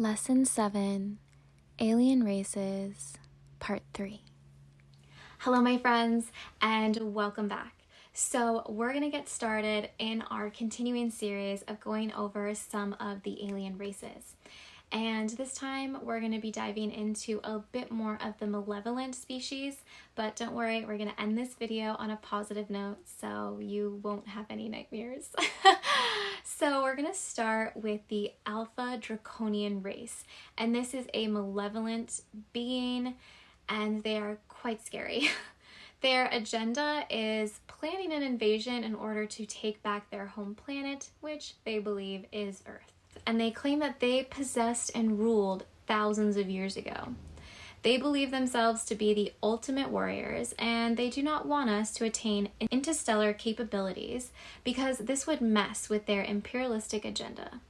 Lesson 7, Alien Races, Part 3. Hello, my friends, and welcome back. So we're going to get started in our continuing series of going over some of the alien races. And this time we're going to be diving into a bit more of the malevolent species, but don't worry, we're going to end this video on a positive note so you won't have any nightmares. So we're going to start with the Alpha Draconian race, and this is a malevolent being and they are quite scary. Their agenda is planning an invasion in order to take back their home planet, which they believe is Earth. And they claim that they possessed and ruled thousands of years ago. They believe themselves to be the ultimate warriors, and they do not want us to attain interstellar capabilities because this would mess with their imperialistic agenda.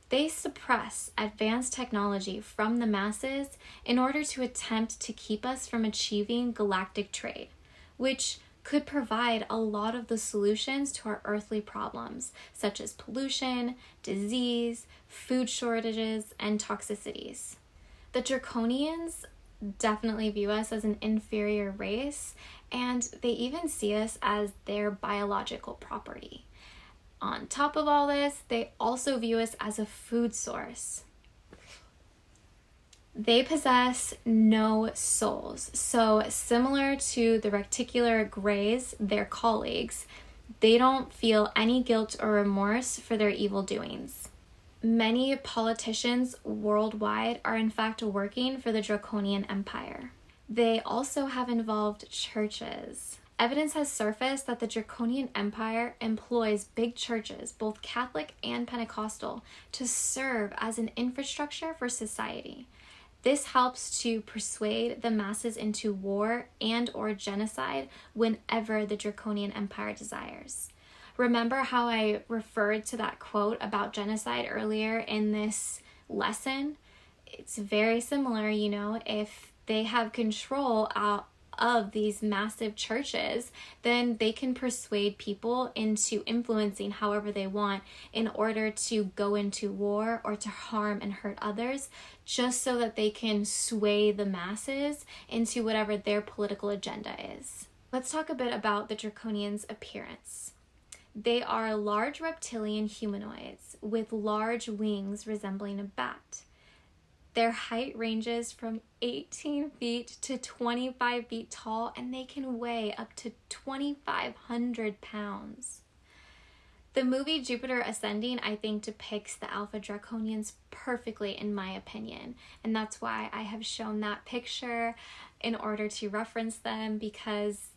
They suppress advanced technology from the masses in order to attempt to keep us from achieving galactic trade, which could provide a lot of the solutions to our earthly problems, such as pollution, disease, food shortages, and toxicities. The Draconians definitely view us as an inferior race, and they even see us as their biological property. On top of all this, they also view us as a food source. They possess no souls, so similar to the reticular greys, their colleagues, they don't feel any guilt or remorse for their evil doings. Many politicians worldwide are in fact working for the Draconian Empire. They also have involved churches. Evidence has surfaced that the Draconian Empire employs big churches, both Catholic and Pentecostal, to serve as an infrastructure for society. This helps to persuade the masses into war and or genocide whenever the Draconian Empire desires. Remember how I referred to that quote about genocide earlier in this lesson? It's very similar, if they have control of these massive churches, then they can persuade people into influencing however they want in order to go into war or to harm and hurt others, just so that they can sway the masses into whatever their political agenda is. Let's talk a bit about the Draconians' appearance. They are large reptilian humanoids with large wings resembling a bat. Their height ranges from 18 feet to 25 feet tall, and they can weigh up to 2,500 pounds. The movie Jupiter Ascending, I think, depicts the Alpha Draconians perfectly, in my opinion. And that's why I have shown that picture in order to reference them, because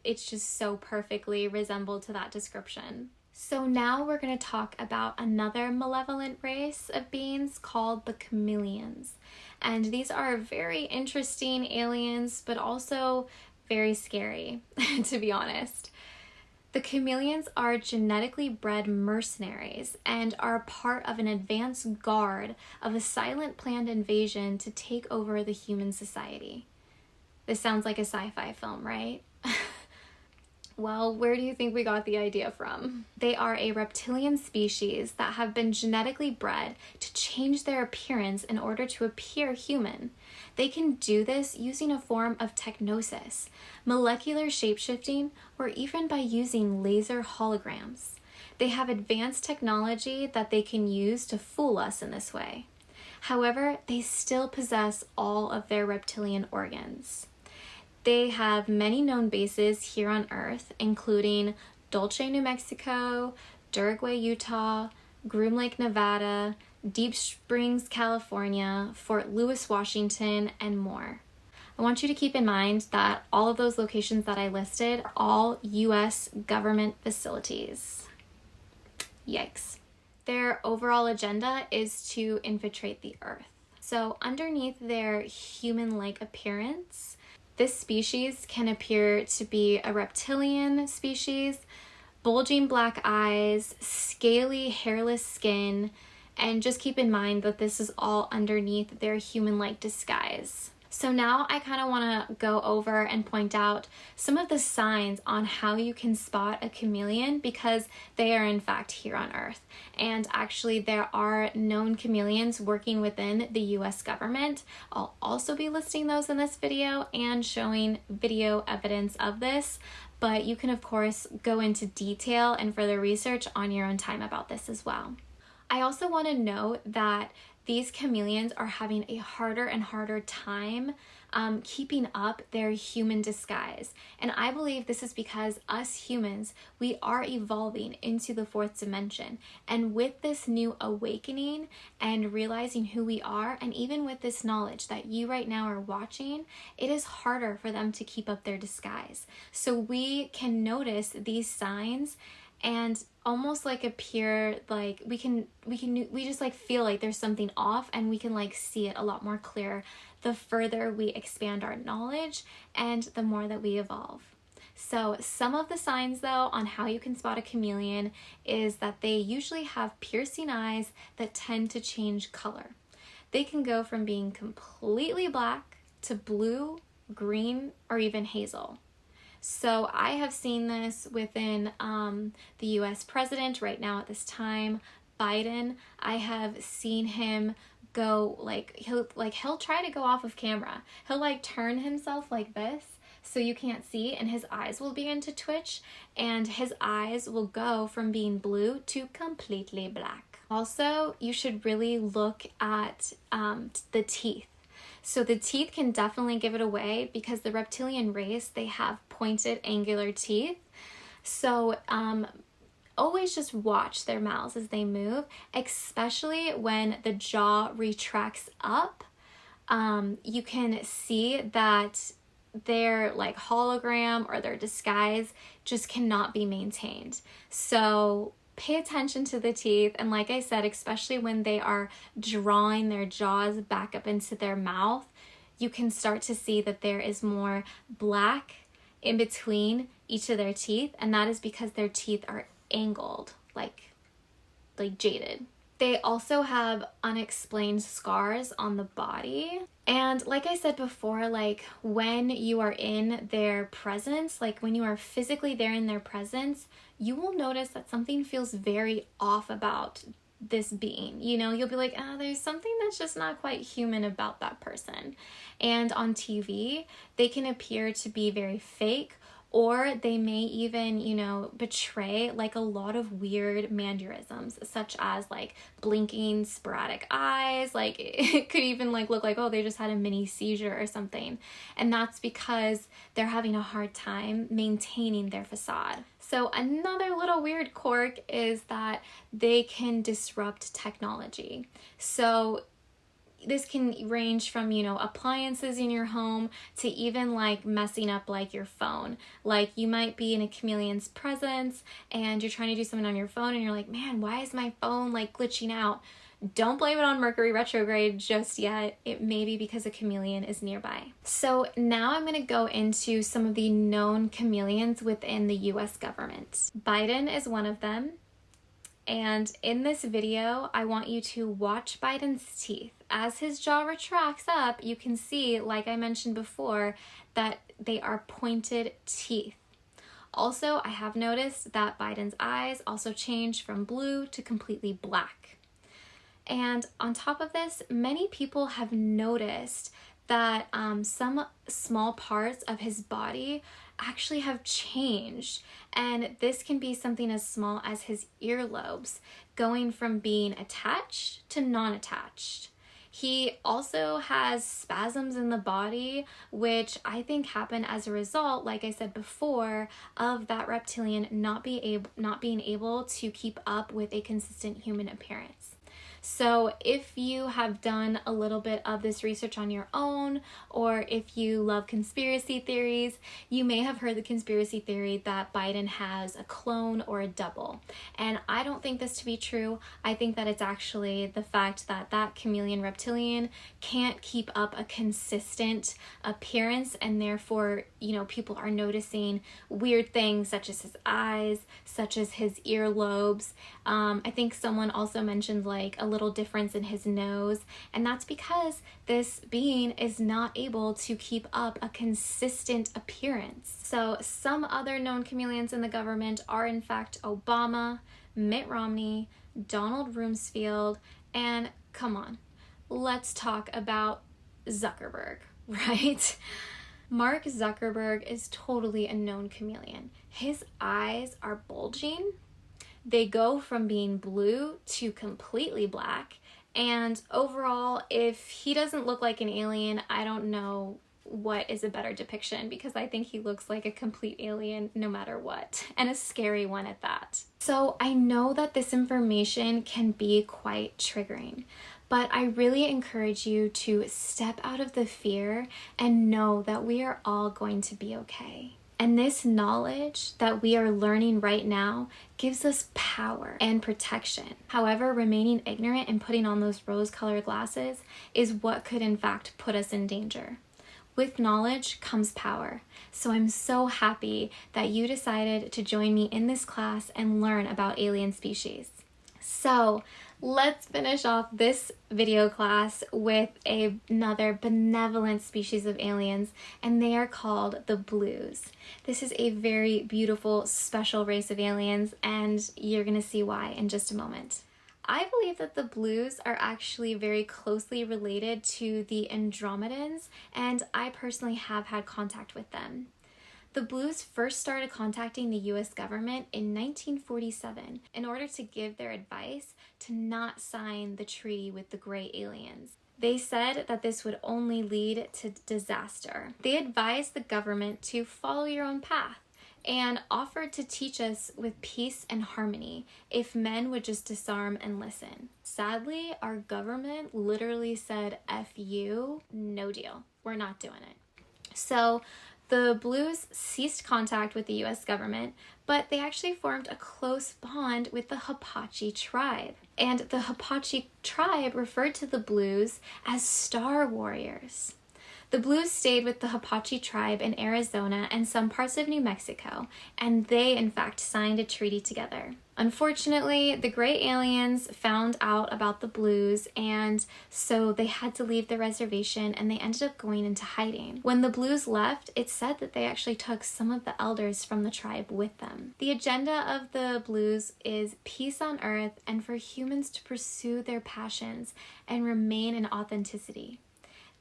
it's just so perfectly resembled to that description. So now we're going to talk about another malevolent race of beings called the chameleons. And these are very interesting aliens, but also very scary, to be honest. The chameleons are genetically bred mercenaries and are part of an advanced guard of a silent planned invasion to take over the human society. This sounds like a sci-fi film, right? Well, where do you think we got the idea from? They are a reptilian species that have been genetically bred to change their appearance in order to appear human. They can do this using a form of technosis, molecular shapeshifting, or even by using laser holograms. They have advanced technology that they can use to fool us in this way. However, they still possess all of their reptilian organs. They have many known bases here on Earth, including Dulce, New Mexico, Durgway, Utah, Groom Lake, Nevada, Deep Springs, California, Fort Lewis, Washington, and more. I want you to keep in mind that all of those locations that I listed are all U.S. government facilities. Yikes. Their overall agenda is to infiltrate the Earth. So underneath their human-like appearance, this species can appear to be a reptilian species, bulging black eyes, scaly, hairless skin, and just keep in mind that this is all underneath their human-like disguise. So now I kind of want to go over and point out some of the signs on how you can spot a chameleon, because they are in fact here on Earth. And actually there are known chameleons working within the US government. I'll also be listing those in this video and showing video evidence of this, but you can of course go into detail and further research on your own time about this as well. I also want to note that these chameleons are having a harder and harder time keeping up their human disguise. And I believe this is because us humans, we are evolving into the fourth dimension. And with this new awakening and realizing who we are, and even with this knowledge that you right now are watching, it is harder for them to keep up their disguise. So we can notice these signs and almost like appear like we just like feel like there's something off, and we can like see it a lot more clear the further we expand our knowledge and the more that we evolve. So some of the signs though on how you can spot a chameleon is that they usually have piercing eyes that tend to change color. They can go from being completely black to blue, green, or even hazel. So I have seen this within the US president right now at this time, Biden. I have seen him go he'll try to go off of camera. He'll like turn himself like this so you can't see, and his eyes will begin to twitch, and his eyes will go from being blue to completely black. Also, you should really look at the teeth. So the teeth can definitely give it away, because the reptilian race, they have pointed angular teeth. So always just watch their mouths as they move, especially when the jaw retracts up. You can see that their like hologram or their disguise just cannot be maintained. So pay attention to the teeth, and like I said, especially when they are drawing their jaws back up into their mouth, you can start to see that there is more black in between each of their teeth, and that is because their teeth are angled, like jaded. They also have unexplained scars on the body. And like I said before, like when you are in their presence, like when you are physically there in their presence, you will notice that something feels very off about this being. You know, you'll be like, oh, there's something that's just not quite human about that person. And on TV, they can appear to be very fake, or they may even, you know, betray like a lot of weird mannerisms, such as like blinking sporadic eyes. Like it could even like look like, oh, they just had a mini seizure or something. And that's because they're having a hard time maintaining their facade. So another little weird quirk is that they can disrupt technology. So this can range from, you know, appliances in your home to even like messing up like your phone. Like you might be in a chameleon's presence and you're trying to do something on your phone and you're like, man, why is my phone like glitching out? Don't blame it on Mercury retrograde just yet. It may be because a chameleon is nearby. So now I'm going to go into some of the known chameleons within the US government. Biden is one of them. And in this video, I want you to watch Biden's teeth. As his jaw retracts up, you can see, like I mentioned before, that they are pointed teeth. Also, I have noticed that Biden's eyes also change from blue to completely black. And on top of this, many people have noticed that some small parts of his body actually have changed, and this can be something as small as his earlobes going from being attached to non-attached. He also has spasms in the body, which I think happen as a result, like I said before, of that reptilian not being able to keep up with a consistent human appearance. So if you have done a little bit of this research on your own, or if you love conspiracy theories, you may have heard the conspiracy theory that Biden has a clone or a double. And I don't think this to be true. I think that it's actually the fact that that chameleon reptilian can't keep up a consistent appearance, and therefore, you know, people are noticing weird things such as his eyes, such as his earlobes. I think someone also mentioned like a little difference in his nose, and that's because this being is not able to keep up a consistent appearance. So some other known chameleons in the government are in fact Obama, Mitt Romney, Donald Rumsfeld, and come on, let's talk about Zuckerberg, right? Mark Zuckerberg is totally a known chameleon. His eyes are bulging. They go from being blue to completely black. And overall, if he doesn't look like an alien, I don't know what is a better depiction, because I think he looks like a complete alien no matter what, and a scary one at that. So I know that this information can be quite triggering, but I really encourage you to step out of the fear and know that we are all going to be okay. And this knowledge that we are learning right now gives us power and protection. However, remaining ignorant and putting on those rose-colored glasses is what could in fact put us in danger. With knowledge comes power. So I'm so happy that you decided to join me in this class and learn about alien species. So let's finish off this video class with another benevolent species of aliens, and they are called the blues. This is a very beautiful, special race of aliens, and you're gonna see why in just a moment. I believe that the blues are actually very closely related to the Andromedans, and I personally have had contact with them. The blues first started contacting the US government in 1947 in order to give their advice to not sign the treaty with the gray aliens. They said that this would only lead to disaster. They advised the government to follow your own path and offered to teach us with peace and harmony if men would just disarm and listen. Sadly, our government literally said, F you, no deal. We're not doing it. So the blues ceased contact with the US government, but they actually formed a close bond with the Apache tribe. And the Apache tribe referred to the blues as star warriors. The blues stayed with the Apache tribe in Arizona and some parts of New Mexico, and they in fact signed a treaty together. Unfortunately, the gray aliens found out about the blues, and so they had to leave the reservation, and they ended up going into hiding. When the blues left, it said that they actually took some of the elders from the tribe with them. The agenda of the blues is peace on earth and for humans to pursue their passions and remain in authenticity.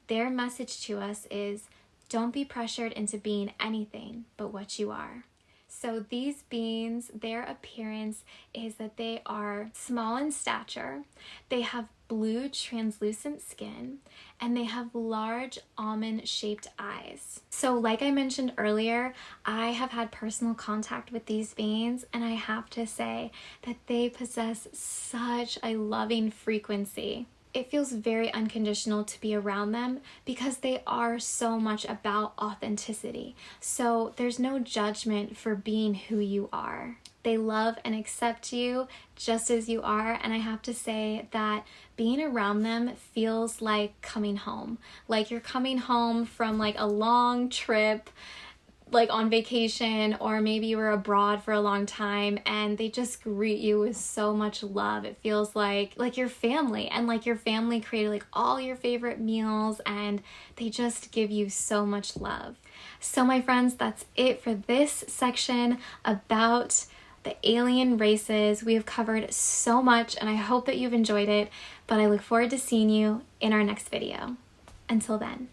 Their message to us is, don't be pressured into being anything but what you are. So these beings, their appearance is that they are small in stature, they have blue translucent skin, and they have large almond-shaped eyes. So like I mentioned earlier, I have had personal contact with these beings, and I have to say that they possess such a loving frequency. It feels very unconditional to be around them because they are so much about authenticity. So there's no judgment for being who you are. They love and accept you just as you are, and I have to say that being around them feels like coming home. Like you're coming home from like a long trip, like on vacation, or maybe you were abroad for a long time and they just greet you with so much love. It feels like your family, and like your family created like all your favorite meals, and they just give you so much love. So my friends, that's it for this section about the alien races. We have covered so much, and I hope that you've enjoyed it, but I look forward to seeing you in our next video. Until then.